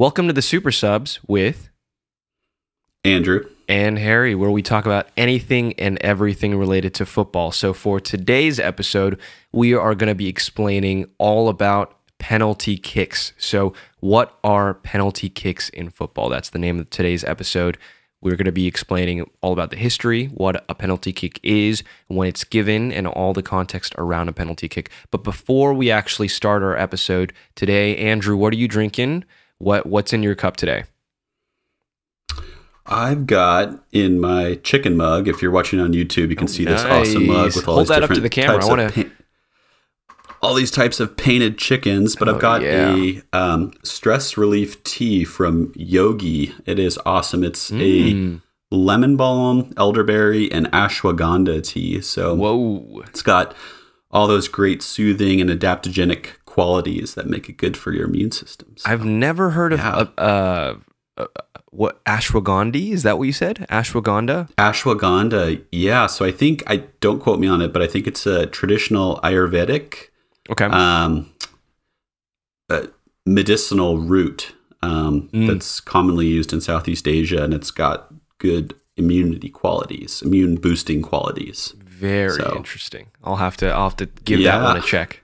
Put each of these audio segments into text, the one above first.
Welcome to the Super Subs with Andrew and Harry, where we talk about anything and everything related to football. So for today's episode, we are going to be explaining all about penalty kicks. So what are penalty kicks in football? That's the name of today's episode. We're going to be explaining all about the history, what a penalty kick is, when it's given, and all the context around a penalty kick. But before we actually start our episode today, Andrew, what are you drinking? What's in your cup today? I've got in my chicken mug, if you're watching on YouTube, you can see this awesome mug with all these different up to the camera. types of all these types of painted chickens, but I've got a stress relief tea from Yogi. It is awesome. It's a lemon balm, elderberry, and ashwagandha tea. So it's got all those great soothing and adaptogenic qualities that make it good for your immune system. So, I've never heard of what, ashwagandha? Is that what you said? Ashwagandha? Ashwagandha, yeah. So don't quote me on it, but I think it's a traditional Ayurvedic medicinal root that's commonly used in Southeast Asia, and it's got good immunity qualities, immune boosting qualities. Very interesting. I'll have to give that one a check.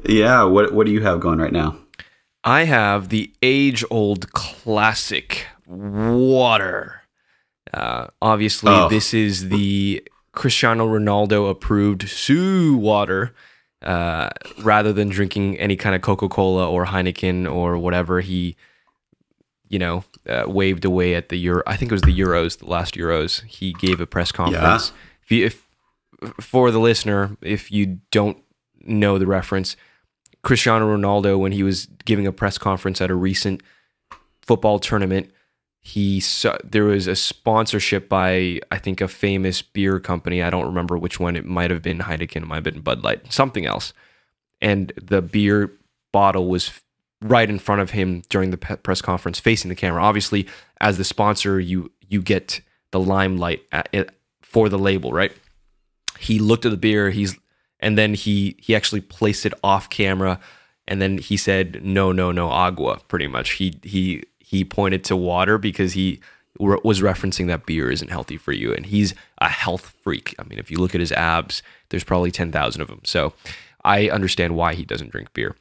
Yeah. What do you have going right now? I have the age-old classic water. Obviously, this is the Cristiano Ronaldo approved Sue water. Rather than drinking any kind of Coca-Cola or Heineken or whatever he, waved away at the Euro. I think it was the Euros, the last Euros. He gave a press conference. If for the listener, if you don't know the reference, Cristiano Ronaldo, when he was giving a press conference at a recent football tournament, there was a sponsorship by, I think, a famous beer company. I don't remember which one. It might have been Heineken, it might have been Bud Light, something else. And the beer bottle was right in front of him during the press conference, facing the camera. Obviously, as the sponsor, you get the limelight for the label, right? He looked at the beer, and then he actually placed it off camera, and then he said, no, agua, pretty much. He pointed to water because he was referencing that beer isn't healthy for you, and he's a health freak. I mean, if you look at his abs, there's probably 10,000 of them. So I understand why he doesn't drink beer.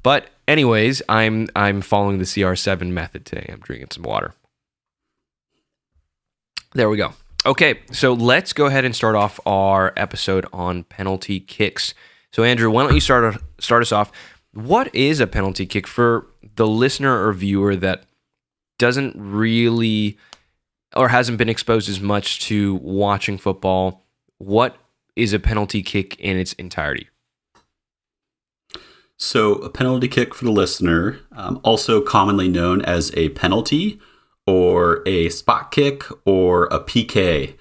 But anyways, I'm following the CR7 method today. I'm drinking some water. There we go. Okay, so let's go ahead and start off our episode on penalty kicks. So Andrew, why don't you start us off? What is a penalty kick for the listener or viewer that doesn't really or hasn't been exposed as much to watching football? What is a penalty kick in its entirety? So a penalty kick for the listener, also commonly known as a penalty or a spot kick or a PK.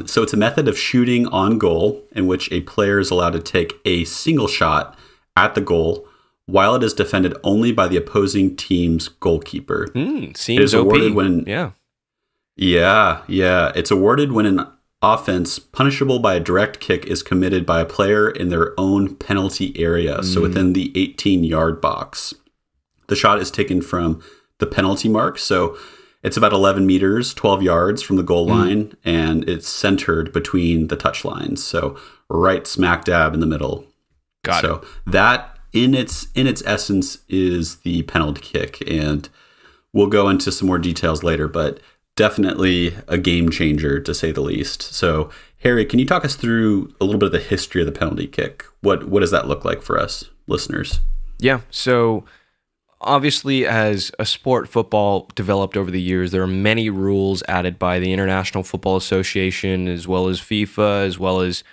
So it's a method of shooting on goal in which a player is allowed to take a single shot at the goal while it is defended only by the opposing team's goalkeeper. Seems it is awarded OP. when it's awarded when an offense punishable by a direct kick is committed by a player in their own penalty area, so within the 18-yard box. The shot is taken from the penalty mark, so it's about 11 meters, 12 yards from the goal line, and it's centered between the touch lines, so right smack dab in the middle. Got it. So that in its essence is the penalty kick, and we'll go into some more details later, but definitely a game changer to say the least. So Harry, can you talk us through a little bit of the history of the penalty kick? What does that look like for us listeners? Yeah, so obviously as a sport, football developed over the years, there are many rules added by the International Football Association, as well as FIFA, as well as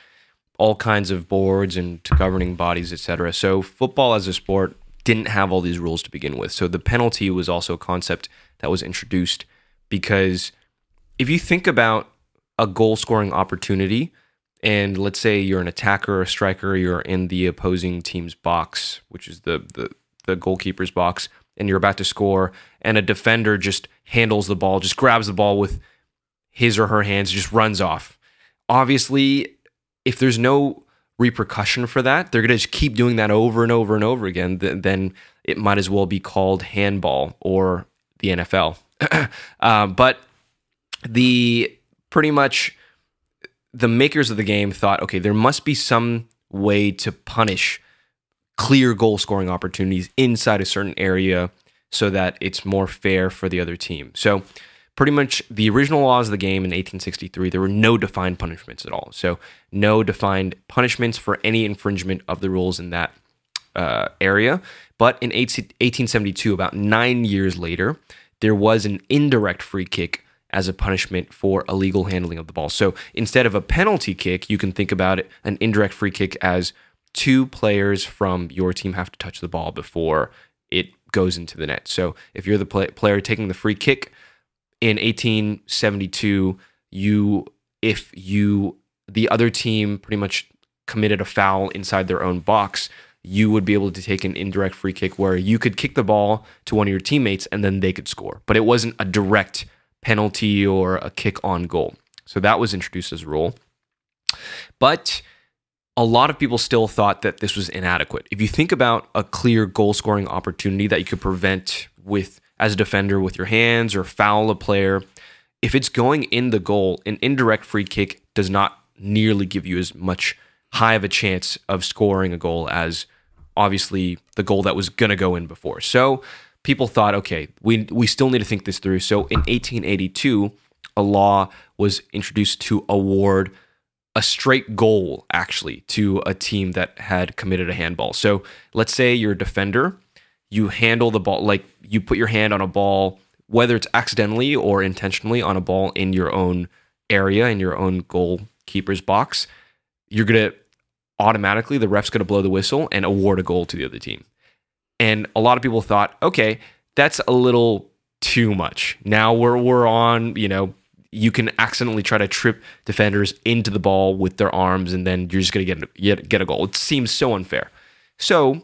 all kinds of boards and governing bodies, etc. So football as a sport didn't have all these rules to begin with. So the penalty was also a concept that was introduced because if you think about a goal-scoring opportunity, and let's say you're an attacker or a striker, you're in the opposing team's box, which is the goalkeeper's box, and you're about to score, and a defender just handles the ball, just grabs the ball with his or her hands, just runs off. Obviously, if there's no repercussion for that, they're going to just keep doing that over and over and over again, then it might as well be called handball or the NFL. But pretty much the makers of the game thought, okay, there must be some way to punish clear goal scoring opportunities inside a certain area so that it's more fair for the other team. So pretty much the original laws of the game in 1863, there were no defined punishments at all. So no defined punishments for any infringement of the rules in that area. But in 1872, about 9 years later, there was an indirect free kick as a punishment for illegal handling of the ball. So instead of a penalty kick, you can think about it, an indirect free kick, as 2 players from your team have to touch the ball before it goes into the net. So if you're the player taking the free kick in 1872, if the other team pretty much committed a foul inside their own box, you would be able to take an indirect free kick where you could kick the ball to one of your teammates and then they could score. But it wasn't a direct penalty or a kick on goal. So that was introduced as a rule. But a lot of people still thought that this was inadequate. If you think about a clear goal-scoring opportunity that you could prevent with as a defender with your hands or foul a player, if it's going in the goal, an indirect free kick does not nearly give you as much high of a chance of scoring a goal as obviously the goal that was going to go in before. So people thought, okay, we still need to think this through. So in 1882, a law was introduced to award a straight goal, actually, to a team that had committed a handball. So let's say you're a defender, you handle the ball, like you put your hand on a ball, whether it's accidentally or intentionally on a ball in your own area, in your own goalkeeper's box, you're going to automatically, the ref's going to blow the whistle and award a goal to the other team. And a lot of people thought, okay, that's a little too much. Now we're on, you can accidentally try to trip defenders into the ball with their arms, and then you're just going to get a goal. It seems so unfair. So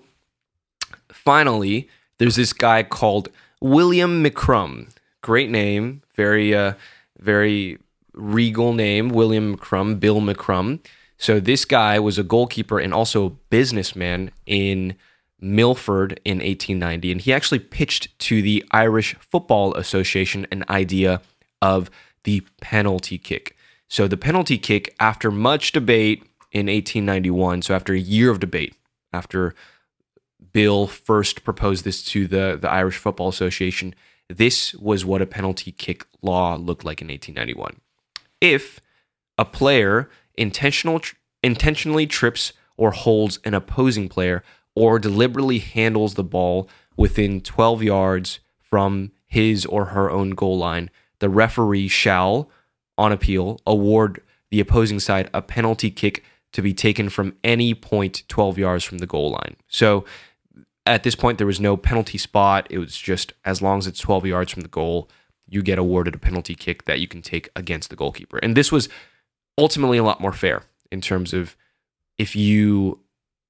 finally, there's this guy called William McCrum. Great name, very regal name, William McCrum, Bill McCrum. So this guy was a goalkeeper and also a businessman in Milford in 1890, and he actually pitched to the Irish Football Association an idea of the penalty kick. So the penalty kick, after much debate in 1891, so after a year of debate, after Bill first proposed this to the Irish Football Association, this was what a penalty kick law looked like in 1891. If a player intentionally trips or holds an opposing player or deliberately handles the ball within 12 yards from his or her own goal line, the referee shall, on appeal, award the opposing side a penalty kick to be taken from any point 12 yards from the goal line. So at this point, there was no penalty spot. It was just as long as it's 12 yards from the goal, you get awarded a penalty kick that you can take against the goalkeeper. And this was ultimately a lot more fair in terms of if you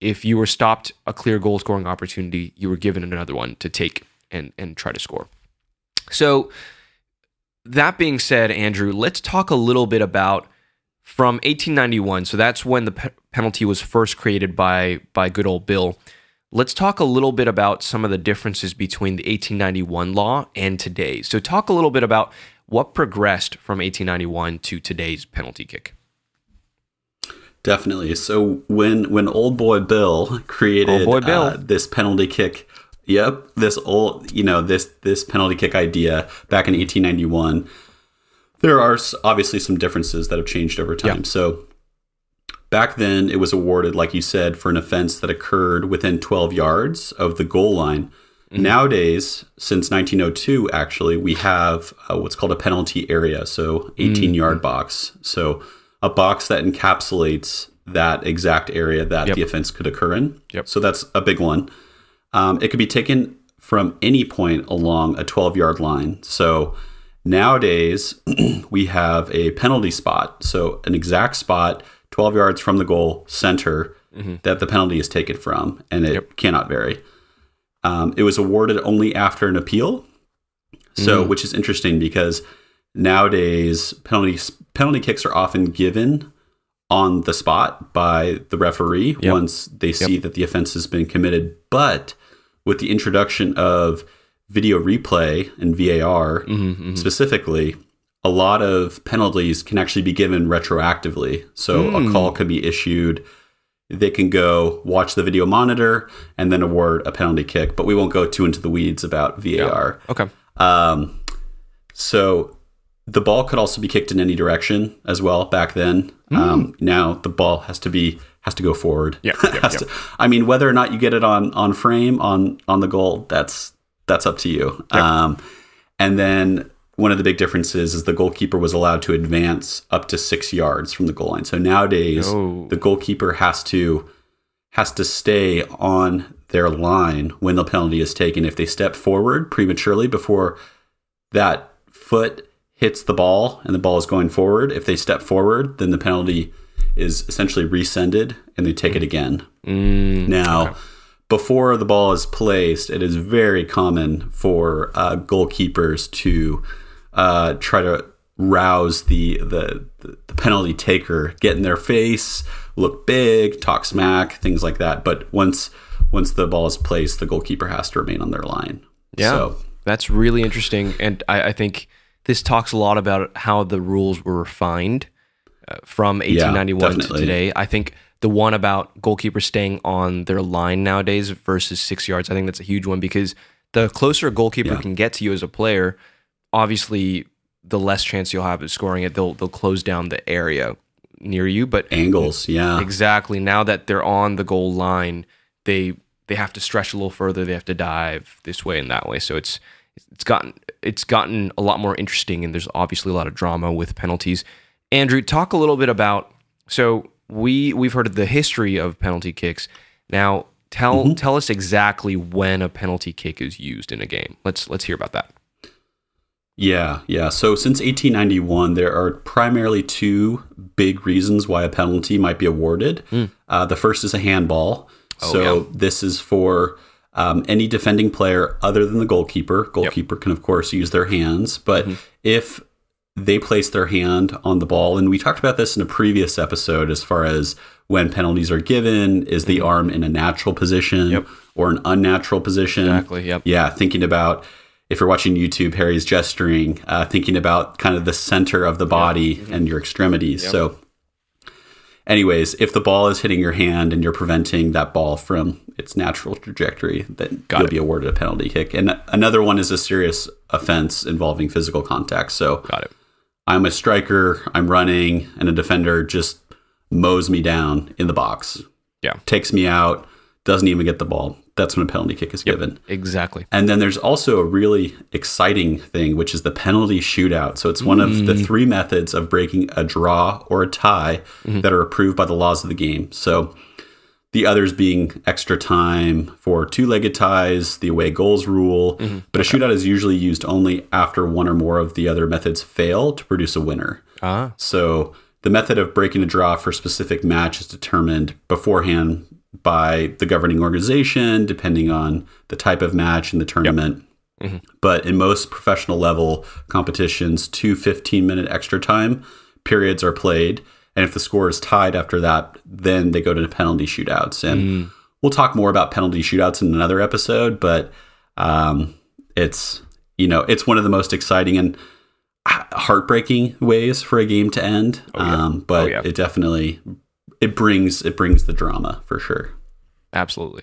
were stopped a clear goal scoring opportunity, you were given another one to take and try to score. So that being said, Andrew, let's talk a little bit about from 1891. So that's when the penalty was first created by good old Bill. Let's talk a little bit about some of the differences between the 1891 law and today. So talk a little bit about what progressed from 1891 to today's penalty kick. Definitely. So when old boy Bill created this penalty kick, this penalty kick idea back in 1891, there are obviously some differences that have changed over time. Yep. So back then, it was awarded, like you said, for an offense that occurred within 12 yards of the goal line. Mm-hmm. Nowadays, since 1902, actually, we have what's called a penalty area, so 18-yard box. So a box that encapsulates that exact area that the offense could occur in. Yep. So that's a big one. It could be taken from any point along a 12-yard line. So nowadays, we have a penalty spot, so an exact spot 12 yards from the goal center that the penalty is taken from, and it cannot vary. It was awarded only after an appeal, so which is interesting because nowadays penalty kicks are often given on the spot by the referee once they see that the offense has been committed. But with the introduction of video replay and VAR specifically, a lot of penalties can actually be given retroactively. So a call can be issued. They can go watch the video monitor and then award a penalty kick. But we won't go too into the weeds about VAR. Yeah. Okay. So the ball could also be kicked in any direction as well back then. Now the ball has to go forward. I mean, whether or not you get it on frame on the goal, that's up to you. And then one of the big differences is the goalkeeper was allowed to advance up to 6 yards from the goal line. So nowadays the goalkeeper has to stay on their line when the penalty is taken. If they step forward prematurely before that foot hits the ball and the ball is going forward, if they step forward, then the penalty is essentially rescinded and they take it again. Now, before the ball is placed, it is very common for goalkeepers to try to rouse the penalty taker, get in their face, look big, talk smack, things like that. But once the ball is placed, the goalkeeper has to remain on their line. Yeah, so that's really interesting. And I think this talks a lot about how the rules were refined from 1891 to today. I think the one about goalkeepers staying on their line nowadays versus 6 yards, I think that's a huge one, because the closer a goalkeeper can get to you as a player, obviously the less chance you'll have of scoring it. They'll close down the area near you, but angles, exactly. Now that they're on the goal line, they have to stretch a little further. They have to dive this way and that way. So it's gotten a lot more interesting, and there's obviously a lot of drama with penalties. Andrew, talk a little bit about, so we've heard of the history of penalty kicks. Now tell us exactly when a penalty kick is used in a game. Let's hear about that. Yeah. So since 1891, there are primarily two big reasons why a penalty might be awarded. The first is a handball. This is for any defending player other than the goalkeeper. Goalkeeper can, of course, use their hands. But if they place their hand on the ball, and we talked about this in a previous episode as far as when penalties are given, is the arm in a natural position or an unnatural position? Exactly, Yeah, thinking about, if you're watching YouTube, Harry's gesturing, thinking about kind of the center of the body and your extremities. So anyways, if the ball is hitting your hand and you're preventing that ball from its natural trajectory, then you'll be awarded a penalty kick. And another one is a serious offense involving physical contact. So I'm a striker, I'm running, and a defender just mows me down in the box. Takes me out, doesn't even get the ball. That's when a penalty kick is given. Exactly. And then there's also a really exciting thing, which is the penalty shootout. So it's one of the three methods of breaking a draw or a tie that are approved by the laws of the game. So the others being extra time for two-legged ties, the away goals rule. But a shootout is usually used only after one or more of the other methods fail to produce a winner. So the method of breaking a draw for a specific match is determined beforehand by the governing organization, depending on the type of match in the tournament. But in most professional level competitions, 2 15-minute extra time periods are played. And if the score is tied after that, then they go to penalty shootouts. And we'll talk more about penalty shootouts in another episode, but it's one of the most exciting and heartbreaking ways for a game to end. It definitely it brings the drama for sure. Absolutely.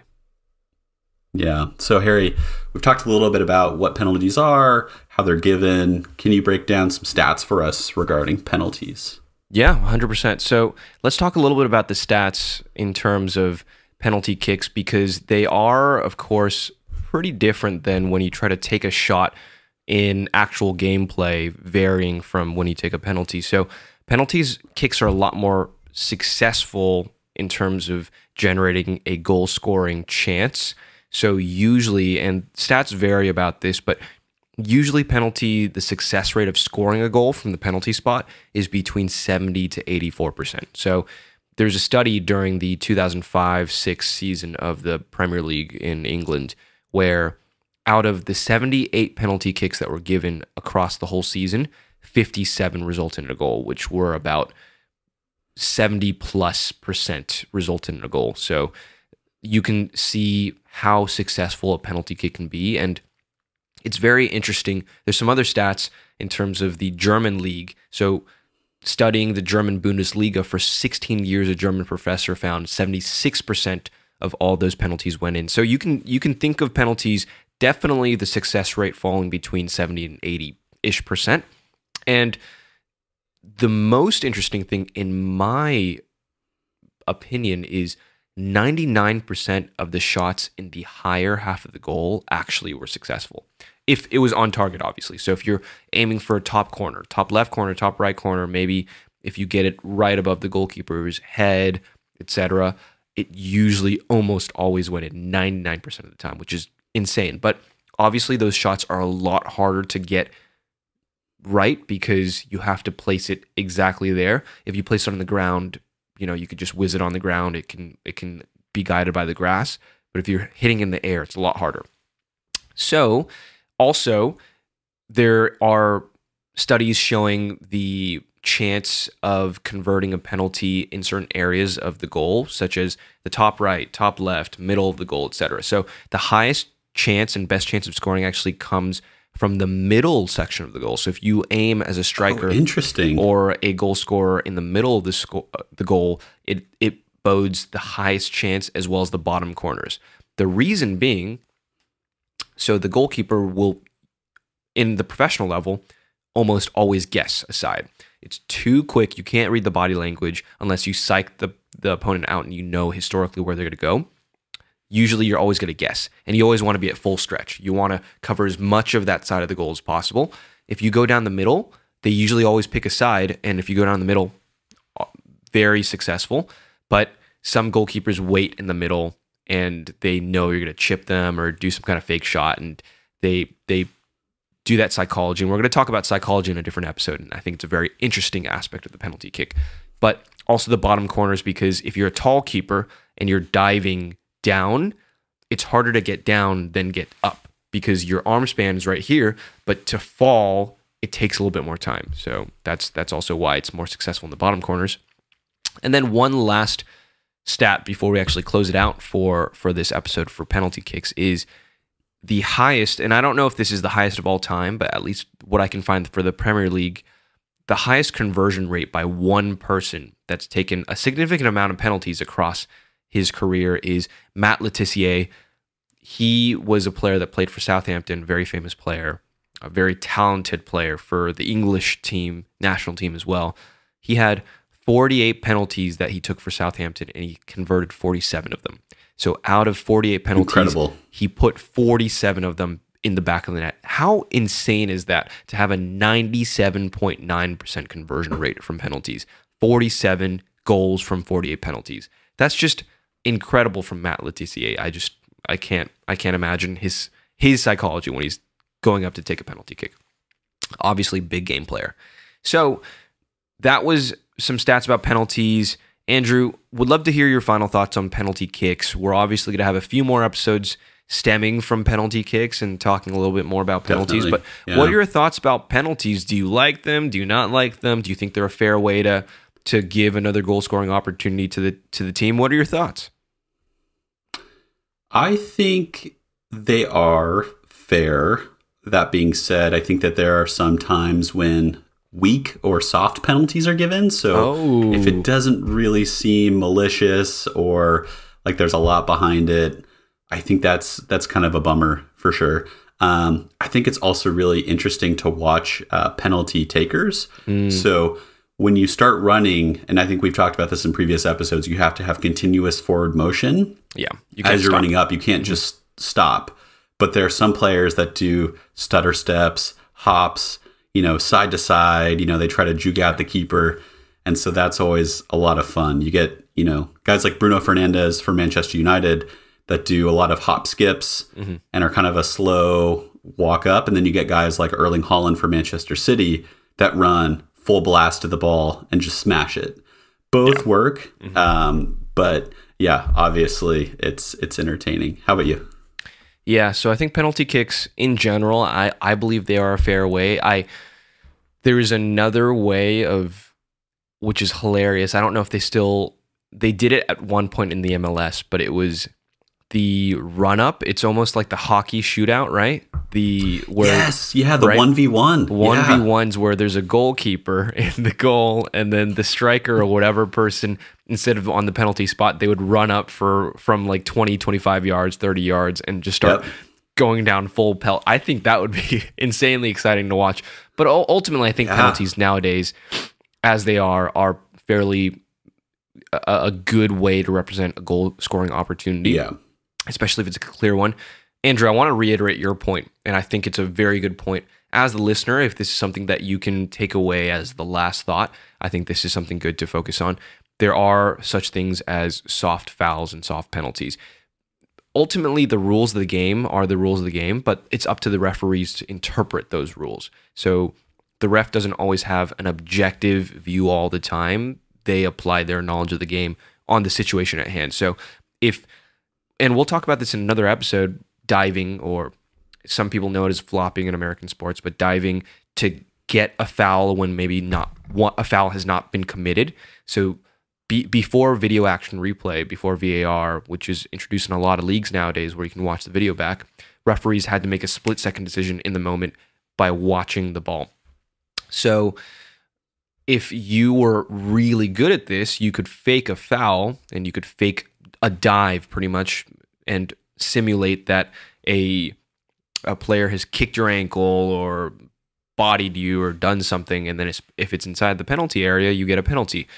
Yeah. So Harry, we've talked a little bit about what penalties are, how they're given. Can you break down some stats for us regarding penalties? Yeah, 100%. So let's talk a little bit about the stats in terms of penalty kicks, because they are, of course, pretty different than when you try to take a shot in actual gameplay, varying from when you take a penalty. So penalties kicks are a lot more successful in terms of generating a goal scoring chance. So usually, and stats vary about this, but usually the success rate of scoring a goal from the penalty spot is between 70 to 84%. So there's a study during the 2005-06 season of the Premier League in England where out of the 78 penalty kicks that were given across the whole season, 57 resulted in a goal, which were about 70+% result in a goal. So you can see how successful a penalty kick can be. And it's very interesting. There's some other stats in terms of the German league. So studying the German Bundesliga for 16 years, a German professor found 76% of all those penalties went in. So you can think of penalties, definitely the success rate falling between 70 and 80-ish percent. And the most interesting thing, in my opinion, is 99% of the shots in the higher half of the goal actually were successful. If it was on target, obviously. So if you're aiming for a top corner, top left corner, top right corner, maybe if you get it right above the goalkeeper's head, etc., it usually almost always went in 99% of the time, which is insane. But obviously those shots are a lot harder to get right because you have to place it exactly there. If you place it on the ground, you could just whiz it on the ground. It can be guided by the grass. But if you're hitting in the air, it's a lot harder. So also, there are studies showing the chance of converting a penalty in certain areas of the goal, such as the top right, top left, middle of the goal, etc. So the highest chance and best chance of scoring actually comes from the middle section of the goal. So if you aim as a striker or a goal scorer in the middle of the goal, it bodes the highest chance as well as the bottom corners. The reason being, so the goalkeeper will, in the professional level, almost always guess a side. It's too quick. You can't read the body language unless you psych the opponent out and you know historically where they're going to go. Usually you're always going to guess, and you always want to be at full stretch. You want to cover as much of that side of the goal as possible. If you go down the middle, they usually always pick a side, and if you go down the middle, very successful. But some goalkeepers wait in the middle, and they know you're going to chip them or do some kind of fake shot, and they do that psychology. And we're going to talk about psychology in a different episode, and I think it's a very interesting aspect of the penalty kick. But also the bottom corners, because if you're a tall keeper and you're diving down, it's harder to get down than get up because your arm span is right here, but to fall, it takes a little bit more time. So that's also why it's more successful in the bottom corners. And then one last stat before we actually close it out for this episode for penalty kicks is the highest, and I don't know if this is the highest of all time, but at least what I can find for the Premier League, the highest conversion rate by one person that's taken a significant amount of penalties across his career is Matt Letizia. He was a player that played for Southampton, very famous player, a very talented player for the English team, national team as well. He had 48 penalties that he took for Southampton, and he converted 47 of them. So out of 48 penalties, he put 47 of them in the back of the net. How insane is that to have a 97.9% conversion rate from penalties? 47 goals from 48 penalties. That's just incredible from Matt Letizia. I can't imagine his psychology when he's going up to take a penalty kick. Obviously, big game player. So that was some stats about penalties. Andrew, would love to hear your final thoughts on penalty kicks. We're obviously going to have a few more episodes stemming from penalty kicks and talking a little bit more about penalties. Definitely. But what are your thoughts about penalties? Do you like them? Do you not like them? Do you think they're a fair way to give another goal scoring opportunity to the team? What are your thoughts? I think they are fair. That being said, I think that there are some times when weak or soft penalties are given. So if it doesn't really seem malicious or like there's a lot behind it, I think that's kind of a bummer for sure. I think it's also really interesting to watch penalty takers. So when you start running, and I think we've talked about this in previous episodes, you have to have continuous forward motion. Yeah. As you're running up, you can't just stop. But there are some players that do stutter steps, hops, side to side, they try to juke out the keeper. And so that's always a lot of fun. You get, guys like Bruno Fernandes for Manchester United that do a lot of hop skips and are kind of a slow walk up. And then you get guys like Erling Haaland for Manchester City that run full blast to the ball and just smash it. Both work. But yeah, obviously it's entertaining. How about you? Yeah, so I think penalty kicks in general, I believe they are a fair way. There is another way of which is hilarious. I don't know if they did it at one point in the MLS, but it was the run up. It's almost like the hockey shootout, right? The 1v1. 1v1s where there's a goalkeeper in the goal, and then the striker or whatever person, instead of on the penalty spot, they would run up from like 20, 25 yards, 30 yards, and just start going down full pelt. I think that would be insanely exciting to watch. But ultimately, I think penalties nowadays, as they are fairly a good way to represent a goal scoring opportunity. Yeah. Especially if it's a clear one. Andrew, I want to reiterate your point, and I think it's a very good point. As the listener, if this is something that you can take away as the last thought, I think this is something good to focus on. There are such things as soft fouls and soft penalties. Ultimately, the rules of the game are the rules of the game, but it's up to the referees to interpret those rules. So the ref doesn't always have an objective view all the time. They apply their knowledge of the game on the situation at hand. So and we'll talk about this in another episode, diving, or some people know it as flopping in American sports, but diving to get a foul when maybe a foul has not been committed. So before video action replay, before VAR, which is introduced in a lot of leagues nowadays where you can watch the video back, referees had to make a split-second decision in the moment by watching the ball. So if you were really good at this, you could fake a foul and you could fake a dive pretty much and simulate that a player has kicked your ankle or bodied you or done something, and then if it's inside the penalty area, you get a penalty.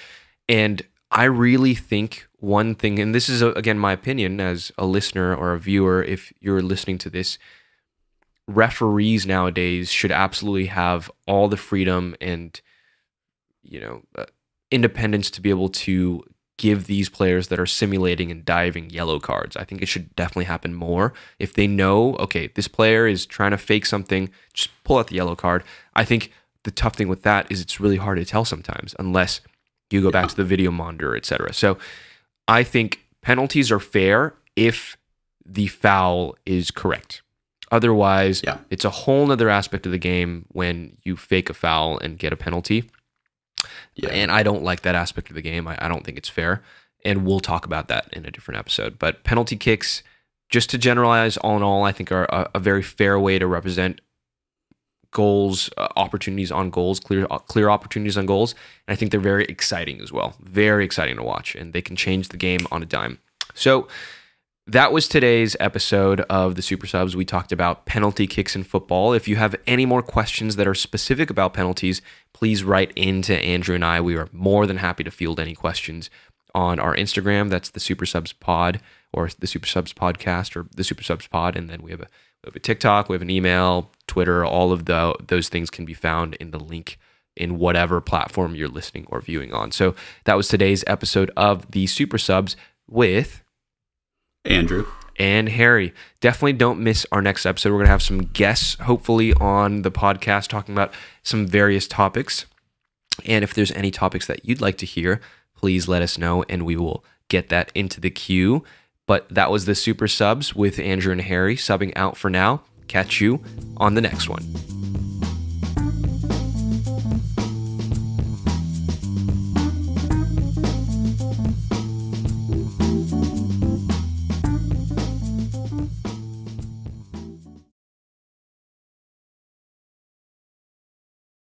And I really think one thing, and this is again my opinion as a listener or a viewer, if you're listening to this, referees nowadays should absolutely have all the freedom and independence to be able to give these players that are simulating and diving yellow cards. I think it should definitely happen more. If they know, okay, this player is trying to fake something, just pull out the yellow card. I think the tough thing with that is it's really hard to tell sometimes unless you go back to the video monitor, etc. So I think penalties are fair if the foul is correct. Otherwise, it's a whole nother aspect of the game when you fake a foul and get a penalty. Yeah. And I don't like that aspect of the game. I don't think it's fair. And we'll talk about that in a different episode. But penalty kicks, just to generalize, all in all, I think are a very fair way to represent goals, opportunities on goals, clear opportunities on goals. And I think they're very exciting as well. Very exciting to watch. And they can change the game on a dime. So that was today's episode of the Super Subs. We talked about penalty kicks in football. If you have any more questions that are specific about penalties, please write into Andrew and I. We are more than happy to field any questions on our Instagram. That's the Super Subs Pod, or the Super Subs Podcast, or the Super Subs Pod. And then we have a TikTok, we have an email, Twitter. All of those things can be found in the link in whatever platform you're listening or viewing on. So that was today's episode of the Super Subs with Andrew and Harry. Definitely don't miss our next episode. We're going to have some guests, hopefully, on the podcast talking about some various topics. And if there's any topics that you'd like to hear, please let us know and we will get that into the queue. But that was the Super Subs with Andrew and Harry subbing out for now. Catch you on the next one.